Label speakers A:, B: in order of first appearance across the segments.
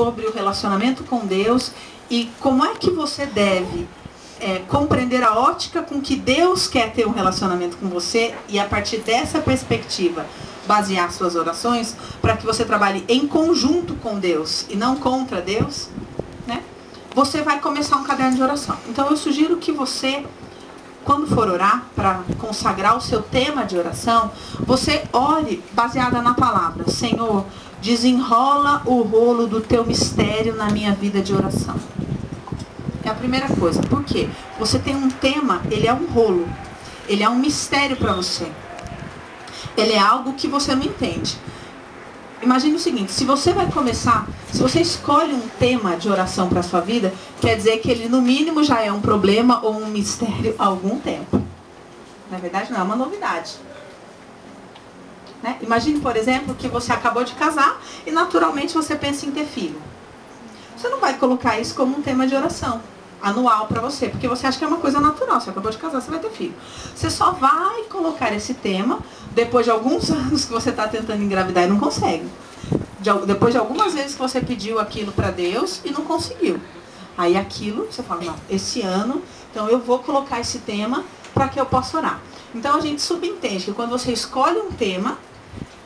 A: sobre o relacionamento com Deus e como é que você deve compreender a ótica com que Deus quer ter um relacionamento com você e a partir dessa perspectiva basear suas orações para que você trabalhe em conjunto com Deus e não contra Deus, né? Você vai começar um caderno de oração. Então eu sugiro que você, quando for orar, para consagrar o seu tema de oração, você ore baseada na palavra: Senhor, desenrola o rolo do teu mistério na minha vida de oração. É a primeira coisa. Por quê? Você tem um tema, ele é um rolo. Ele é um mistério para você. Ele é algo que você não entende. Imagine o seguinte: se você vai começar, se você escolhe um tema de oração para a sua vida, quer dizer que ele no mínimo já é um problema ou um mistério há algum tempo. Na verdade não é uma novidade. Né? Imagine, por exemplo, que você acabou de casar e naturalmente você pensa em ter filho. Você não vai colocar isso como um tema de oração anual para você, porque você acha que é uma coisa natural. Você acabou de casar, você vai ter filho. Você só vai colocar esse tema depois de alguns anos que você está tentando engravidar e não consegue. Depois de algumas vezes que você pediu aquilo para Deus e não conseguiu. Aí aquilo, você fala, não, esse ano, então eu vou colocar esse tema para que eu possa orar. Então a gente subentende que quando você escolhe um tema,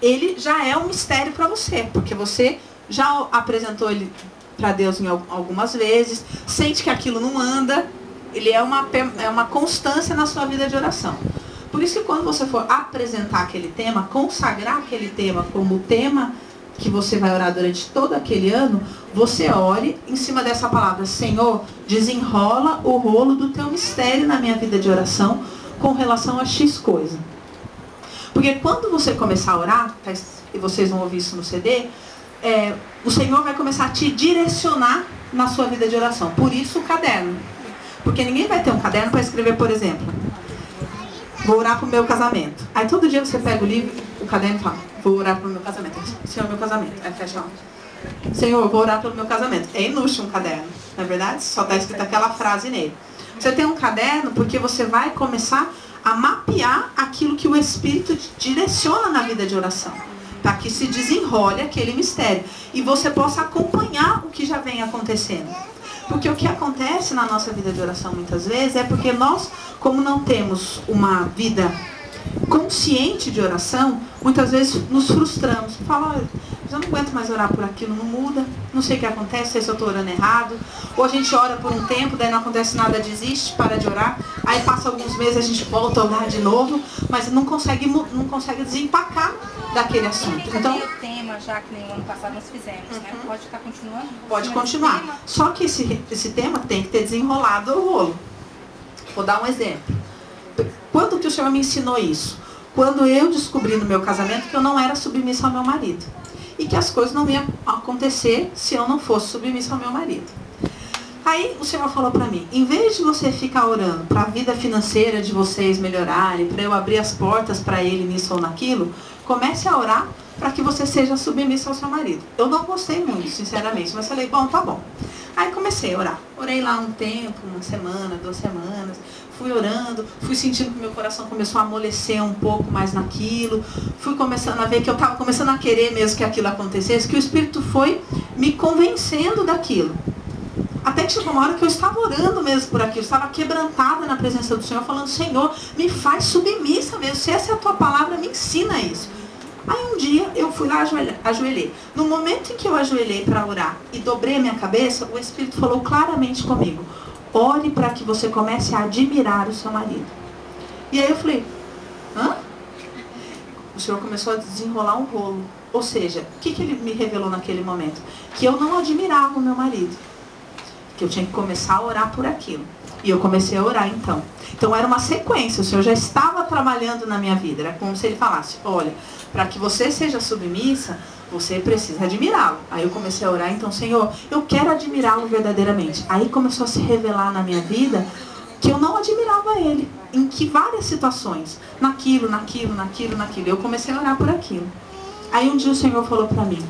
A: ele já é um mistério para você, porque você já apresentou ele para Deus em algumas vezes, sente que aquilo não anda, ele é uma constância na sua vida de oração. Por isso que quando você for apresentar aquele tema, consagrar aquele tema como o tema que você vai orar durante todo aquele ano, você ore em cima dessa palavra: Senhor, desenrola o rolo do teu mistério na minha vida de oração com relação a X coisa. Porque quando você começar a orar, e vocês vão ouvir isso no CD, o Senhor vai começar a te direcionar na sua vida de oração. Por isso o caderno. Porque ninguém vai ter um caderno para escrever, por exemplo, vou orar para o meu casamento. Aí todo dia você pega o livro, o caderno e fala, vou orar para o meu casamento. Senhor, meu casamento. Aí fecha lá. Senhor, vou orar pelo meu casamento. É inútil um caderno, não é verdade? Só está escrita aquela frase nele. Você tem um caderno porque você vai começar a mapear aquilo que o Espírito te direciona na vida de oração, para que se desenrole aquele mistério e você possa acompanhar o que já vem acontecendo. Porque o que acontece na nossa vida de oração muitas vezes é porque nós, como não temos uma vida consciente de oração, muitas vezes nos frustramos. Fala, eu não aguento mais orar por aquilo, não muda, não sei o que acontece, não sei se eu estou orando errado. Ou a gente ora por um tempo, daí não acontece nada, desiste, para de orar. Aí passa alguns meses, a gente volta a orar de novo, mas não consegue desempacar daquele assunto. Então,
B: o tema, já que nem o ano passado nós fizemos, né? Pode estar continuando?
A: Pode continuar. Só que esse tema tem que ter desenrolado o rolo. Vou dar um exemplo. Quando que o Senhor me ensinou isso? Quando eu descobri no meu casamento que eu não era submissa ao meu marido. E que as coisas não iam acontecer se eu não fosse submissa ao meu marido. Aí o Senhor falou para mim, em vez de você ficar orando para a vida financeira de vocês melhorarem, para eu abrir as portas para ele nisso ou naquilo, comece a orar para que você seja submissa ao seu marido. Eu não gostei muito, sinceramente, mas falei, bom, tá bom. Aí comecei a orar. Orei lá um tempo, uma semana, 2 semanas. Fui orando, fui sentindo que meu coração começou a amolecer um pouco mais naquilo. Fui começando a ver que eu estava começando a querer mesmo que aquilo acontecesse, que o Espírito foi me convencendo daquilo. Até que chegou uma hora que eu estava orando mesmo por aquilo, estava quebrantada na presença do Senhor, falando, Senhor, me faz submissa mesmo, se essa é a tua palavra, me ensina isso. Aí um dia eu fui lá, ajoelhei. No momento em que eu ajoelhei para orar e dobrei a minha cabeça, o Espírito falou claramente comigo, ore para que você comece a admirar o seu marido. E aí eu falei, hã? O Senhor começou a desenrolar um rolo. Ou seja, o que ele me revelou naquele momento? Que eu não admirava o meu marido. Que eu tinha que começar a orar por aquilo. E eu comecei a orar então. Então era uma sequência, o Senhor já estava trabalhando na minha vida. Era como se ele falasse, olha, para que você seja submissa, você precisa admirá-lo. Aí eu comecei a orar, então, Senhor, eu quero admirá-lo verdadeiramente. Aí começou a se revelar na minha vida que eu não admirava ele. Em que várias situações. Naquilo. Eu comecei a orar por aquilo. Aí um dia o Senhor falou para mim,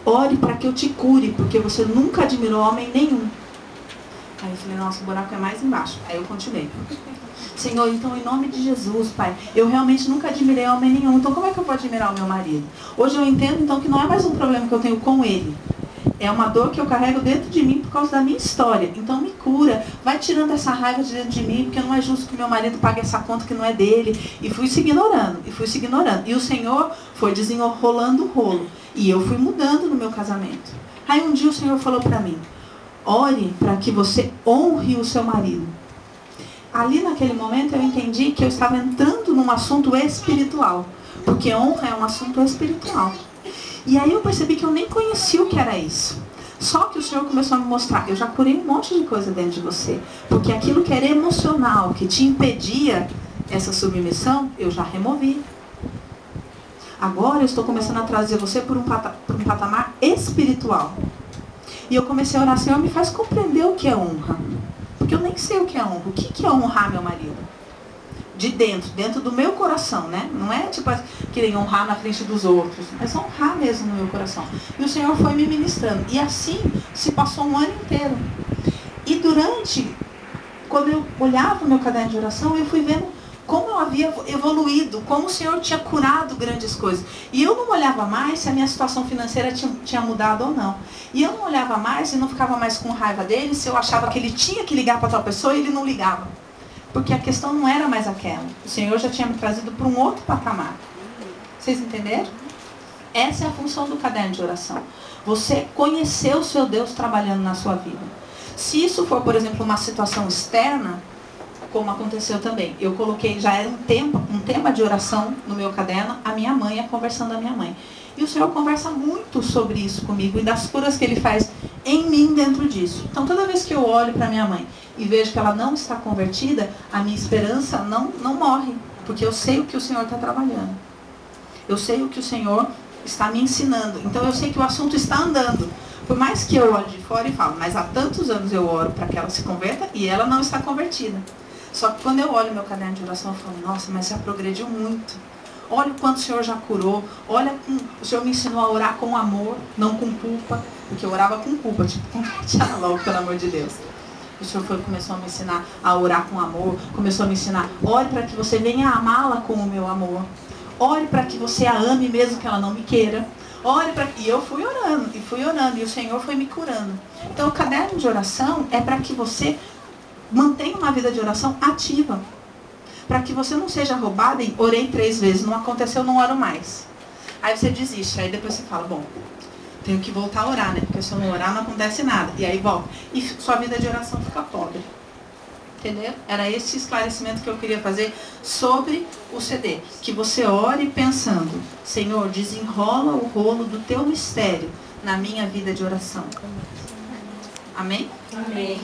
A: ore para que eu te cure, porque você nunca admirou homem nenhum. Aí eu falei, nossa, o buraco é mais embaixo. Aí eu continuei. Senhor, então em nome de Jesus, Pai, eu realmente nunca admirei homem nenhum. Então como é que eu vou admirar o meu marido? Hoje eu entendo então que não é mais um problema que eu tenho com ele. É uma dor que eu carrego dentro de mim por causa da minha história. Então me cura. Vai tirando essa raiva de dentro de mim, porque não é justo que meu marido pague essa conta que não é dele. E fui se ignorando, e fui se ignorando. E o Senhor foi desenrolando o rolo. E eu fui mudando no meu casamento. Aí um dia o Senhor falou para mim, ore para que você honre o seu marido. Ali naquele momento eu entendi que eu estava entrando num assunto espiritual. Porque honra é um assunto espiritual. E aí eu percebi que eu nem conhecia o que era isso. Só que o Senhor começou a me mostrar, eu já curei um monte de coisa dentro de você. Porque aquilo que era emocional, que te impedia essa submissão, eu já removi. Agora eu estou começando a trazer você por um patamar espiritual. E eu comecei a orar, Senhor, me faz compreender o que é honra. Porque eu nem sei o que é honra. O que é honrar meu marido? De dentro do meu coração, né? Não é tipo querer honrar na frente dos outros, mas honrar mesmo no meu coração. E o Senhor foi me ministrando. E assim se passou um ano inteiro. E quando eu olhava o meu caderno de oração, eu fui vendo como eu havia evoluído, como o Senhor tinha curado grandes coisas. E eu não olhava mais se a minha situação financeira tinha mudado ou não. E eu não olhava mais e não ficava mais com raiva dele se eu achava que ele tinha que ligar para tal pessoa e ele não ligava. Porque a questão não era mais aquela. O Senhor já tinha me trazido para um outro patamar. Vocês entenderam? Essa é a função do caderno de oração. Você conhecer o seu Deus trabalhando na sua vida. Se isso for, por exemplo, uma situação externa, como aconteceu também. Eu coloquei, já era um tema de oração no meu caderno, a minha mãe, a conversão da minha mãe. E o Senhor conversa muito sobre isso comigo e das curas que Ele faz em mim dentro disso. Então, toda vez que eu olho para minha mãe e vejo que ela não está convertida, a minha esperança não morre. Porque eu sei o que o Senhor está trabalhando. Eu sei o que o Senhor está me ensinando. Então, eu sei que o assunto está andando. Por mais que eu olhe de fora e falo, mas há tantos anos eu oro para que ela se converta e ela não está convertida. Só que quando eu olho meu caderno de oração, eu falo, nossa, mas já progrediu muito. Olha o quanto o Senhor já curou. Olha, o Senhor me ensinou a orar com amor, não com culpa. Porque eu orava com culpa, tipo, compartilhar logo, pelo amor de Deus. O Senhor começou a me ensinar a orar com amor. Começou a me ensinar, ore para que você venha amá-la com o meu amor. Ore para que você a ame mesmo que ela não me queira. Ore para que... E eu fui orando, e o Senhor foi me curando. Então o caderno de oração é para que você mantenha uma vida de oração ativa. Para que você não seja roubado em orei 3 vezes, não aconteceu, não oro mais. Aí você desiste, aí depois você fala, bom, tenho que voltar a orar, né? Porque se eu não orar não acontece nada. E aí volta. E sua vida de oração fica pobre. Entendeu? Era esse esclarecimento que eu queria fazer sobre o CD. Que você ore pensando, Senhor, desenrola o rolo do teu mistério na minha vida de oração. Amém?
B: Amém.